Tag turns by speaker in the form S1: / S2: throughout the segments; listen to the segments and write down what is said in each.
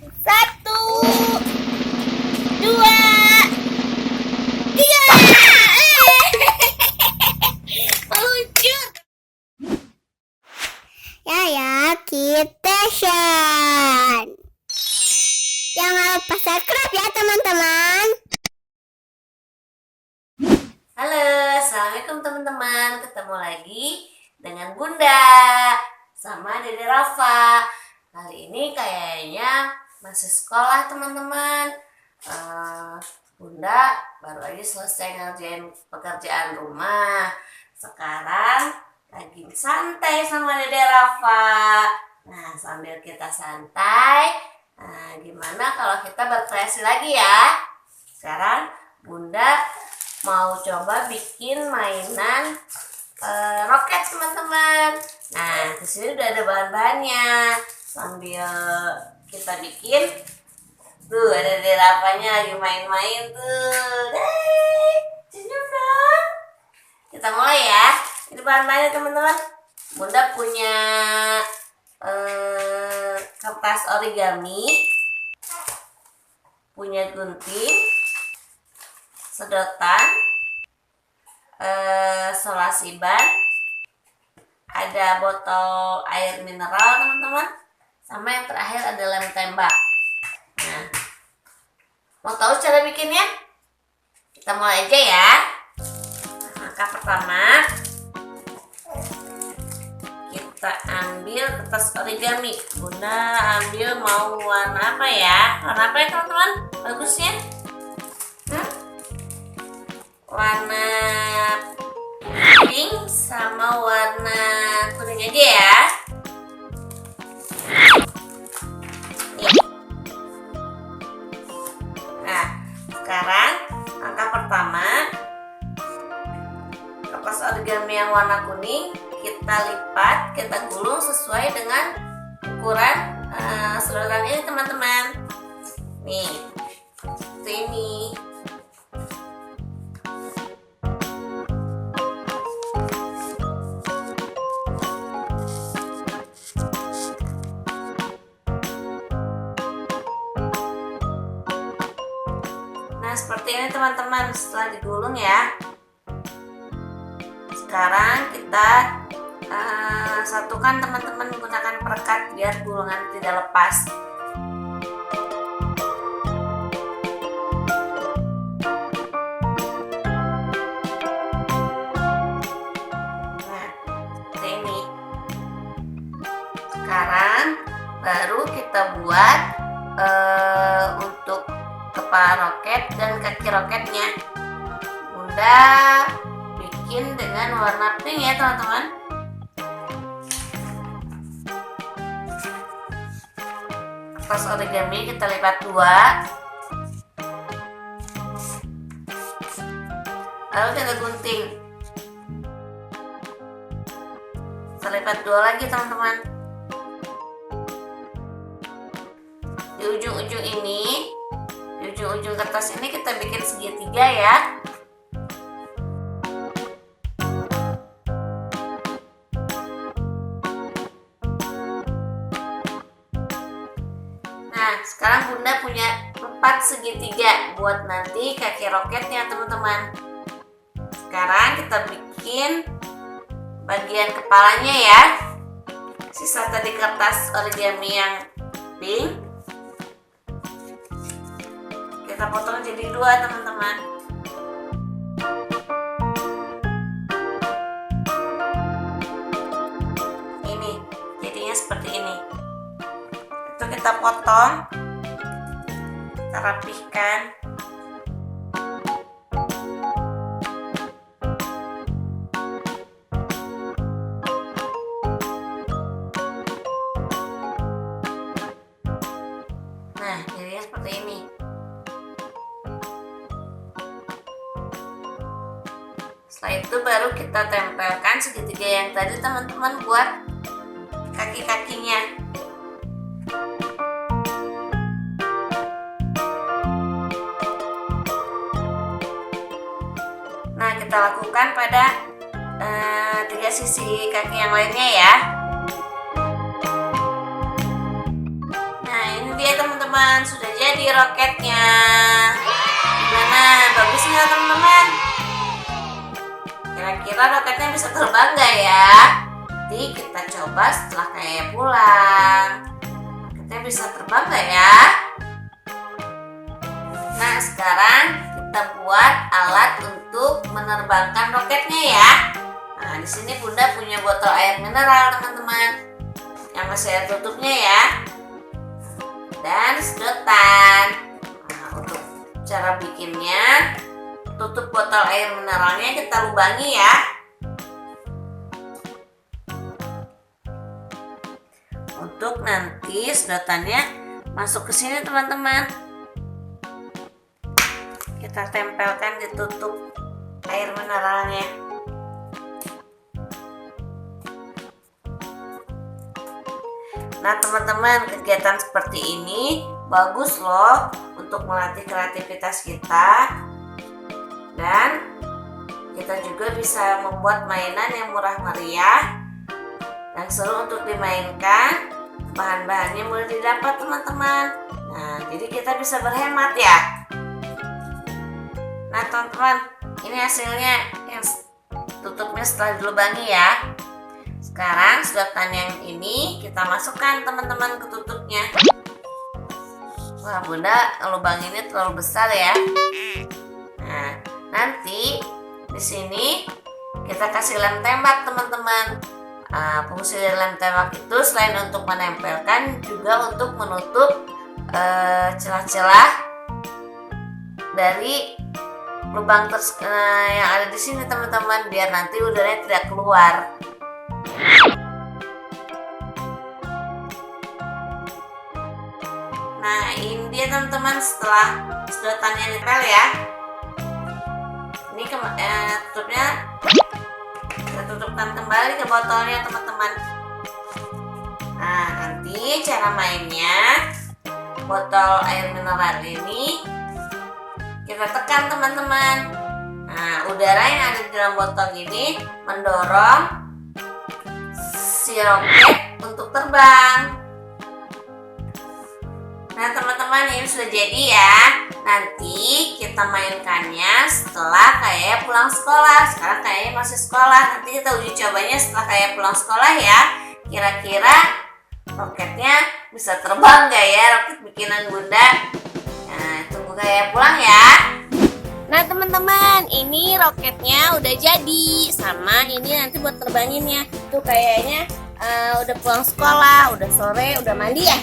S1: Satu, dua, tiga. Meluncur. Ya, kita Shan. Jangan lupa subscribe ya teman-teman.
S2: Halo, assalamualaikum teman-teman. Ketemu lagi dengan Bunda sama Dede Rafa. Kali ini kayaknya masih sekolah teman-teman. Bunda baru aja selesai ngerjain pekerjaan rumah. Sekarang lagi santai sama Dede Rafa. Nah, sambil kita santai, gimana kalau kita berkreasi lagi ya? Sekarang Bunda mau coba bikin mainan roket teman-teman. Nah, di sini udah ada bahan-bahannya. Sambil kita bikin, tuh ada derapanya lagi main-main tuh. Senyum dong. Kita mulai ya. Ini bahan-bahannya teman-teman. Bunda punya kertas origami, punya gunting, sedotan, solasi ban, ada botol air mineral teman-teman, sama yang terakhir ada lem tembak. Nah, mau tahu cara bikinnya? Kita mulai aja ya. Langkah pertama, kita ambil kertas origami. Bunda ambil mau warna apa ya? Warna apa ya teman-teman? Bagusnya? Warna pink sama warna kuning aja ya. Nih. Nah, sekarang langkah pertama, kertas origami yang warna kuning kita lipat, kita gulung sesuai dengan ukuran sedotan ini teman-teman. Nih, seperti ini. Nah, seperti ini teman-teman setelah digulung ya. Sekarang kita satukan teman-teman menggunakan perekat biar gulungan tidak lepas. Nah, seperti ini. Sekarang baru kita buat untuk kepala roket dan kaki roketnya. Bunda bikin dengan warna pink ya teman-teman. Kertas origami kita lipat dua, lalu kita gunting. Kita lipat dua lagi teman-teman. Di ujung-ujung ini, di ujung-ujung kertas ini kita bikin segitiga ya. Nah, sekarang Bunda punya 4 segitiga buat nanti kaki roketnya teman-teman. Sekarang kita bikin bagian kepalanya ya. Sisa tadi kertas origami yang pink, kita potong jadi 2 teman-teman. Ini jadinya seperti ini. Itu kita potong, kita rapihkan. Nah, jadinya seperti ini. Setelah itu baru kita tempelkan segitiga yang tadi teman-teman buat kaki-kakinya. Nah, kita lakukan pada 3 sisi kaki yang lainnya ya. Nah, ini dia teman-teman. teman-teman, sudah jadi roketnya. Gimana? Bagus nggak teman-teman? Kira-kira roketnya bisa terbang nggak ya? Nanti kita coba setelah Kayaya pulang. Roketnya bisa terbang nggak ya? Nah, sekarang kita buat alat untuk menerbangkan roketnya ya. Nah, di sini Bunda punya botol air mineral teman-teman, yang masih ada tutupnya ya, dan sedotan. Nah, untuk cara bikinnya, tutup botol air mineralnya kita lubangi ya. Untuk nanti sedotannya masuk ke sini teman-teman. Kita tempelkan di tutup air mineralnya. Nah teman-teman, kegiatan seperti ini bagus loh untuk melatih kreativitas kita, dan kita juga bisa membuat mainan yang murah meriah dan seru untuk dimainkan. Bahan-bahannya mudah didapat teman-teman. Nah jadi kita bisa berhemat ya. Nah teman-teman, ini hasilnya yang tutupnya setelah dilubangi ya. Sekarang sedotan yang ini kita masukkan teman-teman ke tutupnya. Wah Bunda, lubanginnya terlalu besar ya. Nah nanti di sini kita kasih lem tembak teman-teman. Fungsi lem tembak itu selain untuk menempelkan, juga untuk menutup celah-celah dari lubang yang ada di sini teman-teman, biar nanti udaranya tidak keluar. Nah ini dia teman-teman, setelah sedotannya ditempel ya. Ini tutupnya kita tutupkan kembali ke botolnya teman-teman. Nah nanti cara mainnya, botol air mineral ini kita tekan teman-teman. Nah udara yang ada di dalam botol ini mendorong si roket untuk terbang. Nah teman-teman, ini sudah jadi ya. Nanti kita mainkannya setelah Kayaya pulang sekolah. Sekarang Kayaya masih sekolah. Nanti kita uji cobanya setelah Kayaya pulang sekolah ya. Kira-kira roketnya bisa terbang gak ya, roket bikinan Bunda? Nah tunggu Kayaya pulang ya. Nah teman-teman, ini roketnya udah jadi. Sama ini nanti buat terbanginnya. Tuh kayaknya udah pulang sekolah, udah sore, udah mandi ya.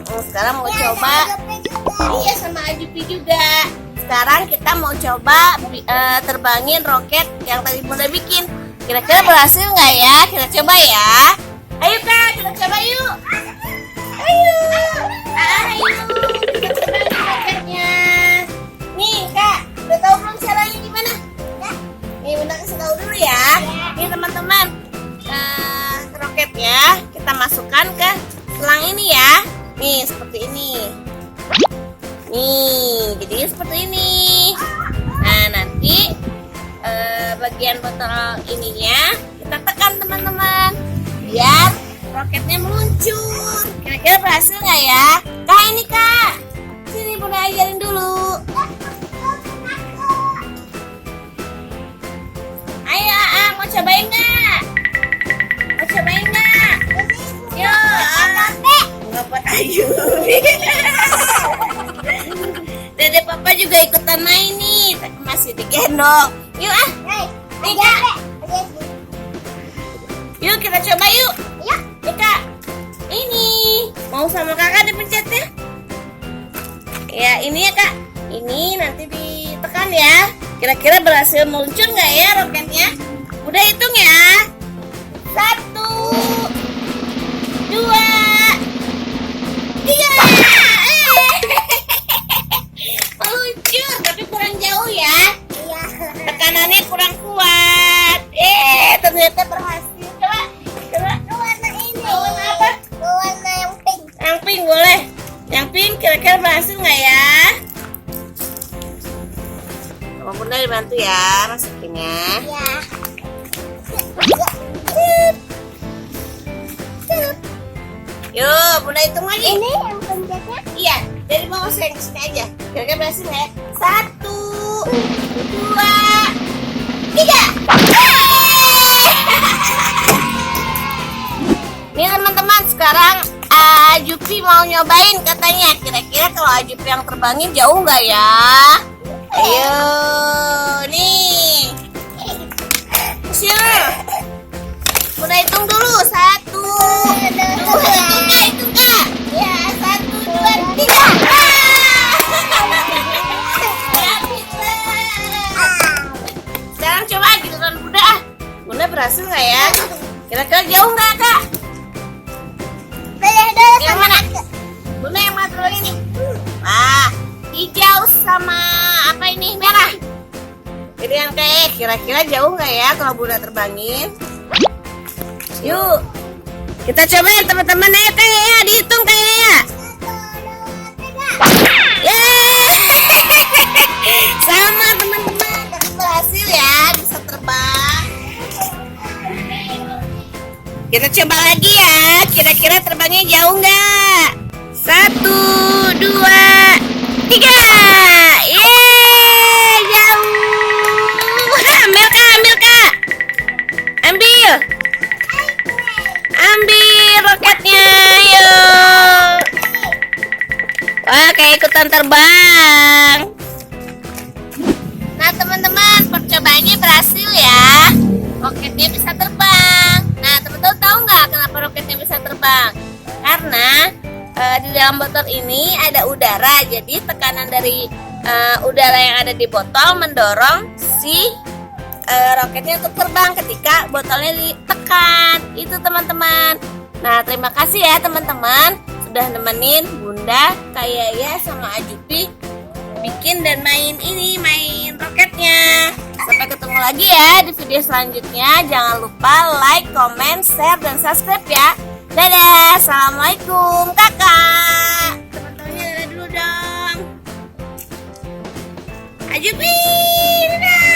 S2: Sekarang mau coba. Iya sama Ajupi juga. Sekarang kita mau coba terbangin roket yang tadi Bunda bikin. Kira-kira berhasil nggak ya? Kita coba ya. Ayo Kak, kita coba yuk. Ayo. Ayo. Kita terbangin roketnya. Nih Kak, udah tahu belum caranya gimana? Nih Bunda kasih tahu dulu ya. Nih teman-teman, roketnya kita masukkan ke selang ini ya. Nih seperti ini. Nih jadi seperti ini. Nah nanti bagian botol ininya kita tekan teman-teman, biar roketnya meluncur. Kira-kira berhasil nggak ya? Kak ini Kak, sini Bunda ajarin dulu. Ayo mau cobain nggak? Mau cobain nggak? Yuk. Bapak Ayu. Dede Papa juga ikutan main nih, tapi masih digendong. Yuk nih Kak. Yuk kita coba yuk. Yuk Kak. Ini mau sama kakak dipencetnya? Ya ini ya Kak. Ini nanti ditekan ya. Kira-kira berhasil meluncur nggak ya roketnya? Udah hitung ya. 1, 2, 3. Meluncur tapi kurang jauh ya. Iya. Tekanannya kurang kuat. Ternyata berhasil. Coba warna ini. Warna apa? Warna yang pink. Yang pink boleh. Yang pink kira-kira berhasil nggak ya? Sama Bunda dibantu ya masukinnya. Iya. Yuk, Bunda hitung lagi. Ini yang pencetnya? Iya. Kamu sayang kesini aja. Kira-kira berhasil nggak ya? 1, 2, 3. Nih teman-teman, sekarang Jupi mau nyobain katanya. Kira-kira kalau Jupi yang terbangin jauh nggak ya? Ayo, nih. Sini. Bunda hitung dulu. 1, 2, 3. Hitung Kak. Ya, 1, 2, 3. Sekarang coba giliran Bunda. Bunda berhasil nggak ya? Kira-kira jauh nggak Kak? Yang mana? Bunda yang mana dulu ini? Nah, hijau sama apa ini? Merah. Jadi yang kayak kira-kira jauh nggak ya kalau Bunda terbangin? Yuk, kita cobain teman-teman ya kayak ya, dihitung kayak ya. Sama teman-teman, Kakak berhasil ya bisa terbang. Kita coba lagi ya, kira-kira terbangnya jauh nggak? 1, 2, 3. Yeay, jauh. Ambil Kak. Ambil roketnya, yuk. Wah, kayak ikutan terbang. Nah, teman-teman, percobaannya berhasil ya. Roketnya bisa terbang. Nah, teman-teman tahu nggak kenapa roketnya bisa terbang? Karena di dalam botol ini ada udara, jadi tekanan dari udara yang ada di botol mendorong si roketnya untuk terbang ketika botolnya ditekan. Itu teman-teman. Nah, terima kasih ya teman-teman sudah nemenin Bunda, Kak Yaya sama Ajupi bikin dan main roketnya. Sampai ketemu lagi ya di video selanjutnya. Jangan lupa like, comment, share, dan subscribe ya. Dadah, assalamualaikum kakak. Teman-temannya dadah dulu dong. Ajupi, dadah.